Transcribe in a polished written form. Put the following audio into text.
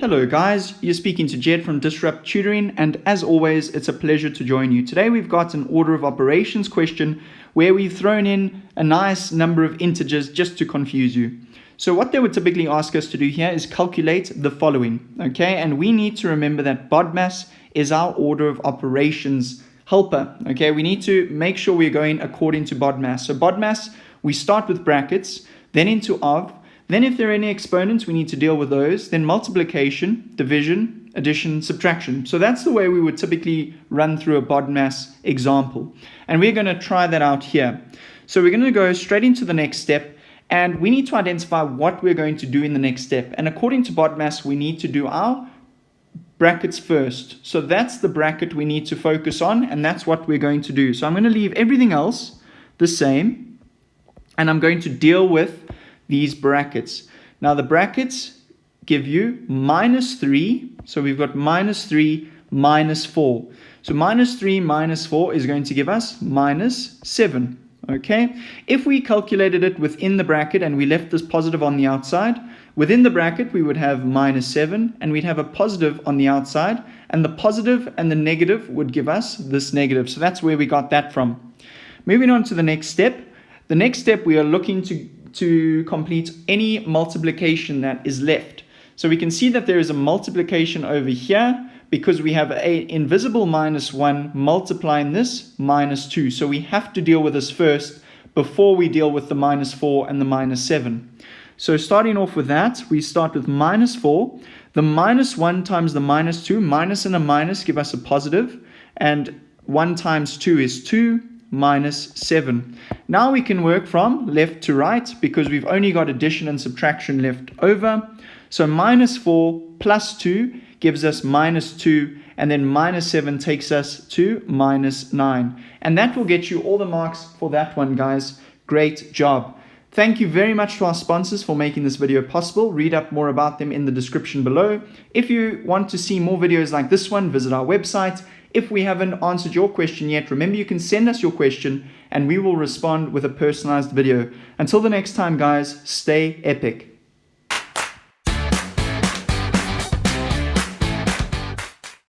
Hello guys, you're speaking to Jedd from Disrupt Tutoring, and as always it's a pleasure to join you. Today we've got an order of operations question where we've thrown in a nice number of integers just to confuse you. So what they would typically ask us to do here is calculate the following, okay? And we need to remember that BODMAS is our order of operations helper, okay? We need to make sure we're going according to BODMAS. So BODMAS, we start with brackets, then into of, then if there are any exponents, we need to deal with those, then multiplication, division, addition, subtraction. So that's the way we would typically run through a BODMAS example. And we're going to try that out here. So we're going to go straight into the next step, and we need to identify what we're going to do in the next step. And according to BODMAS, we need to do our brackets first. So that's the bracket we need to focus on, and that's what we're going to do. So I'm going to leave everything else the same, and I'm going to deal with these brackets. Now the brackets give you minus 3. So we've got minus 3 minus 4. So minus 3 minus 4 is going to give us minus 7. Okay, if we calculated it within the bracket and we left this positive on the outside, within the bracket we would have minus 7 and we'd have a positive on the outside, and the positive and the negative would give us this negative. So that's where we got that from. Moving on to the next step. The next step, we are looking to complete any multiplication that is left. So we can see that there is a multiplication over here because we have an invisible minus 1 multiplying this minus 2. So we have to deal with this first before we deal with the minus 4 and the minus 7. So starting off with that, we start with minus 4. The minus 1 times the minus 2, minus and a minus give us a positive, and 1 times 2 is 2. Minus 7. Now we can work from left to right because we've only got addition and subtraction left over. So minus 4 plus 2 gives us minus 2, and then minus 7 takes us to minus 9. And that will get you all the marks for that one, guys. Great job. Thank you very much to our sponsors for making this video possible. Read up more about them in the description below. If you want to see more videos like this one, visit our website. If we haven't answered your question yet, remember you can send us your question and we will respond with a personalized video. Until the next time, guys, stay epic.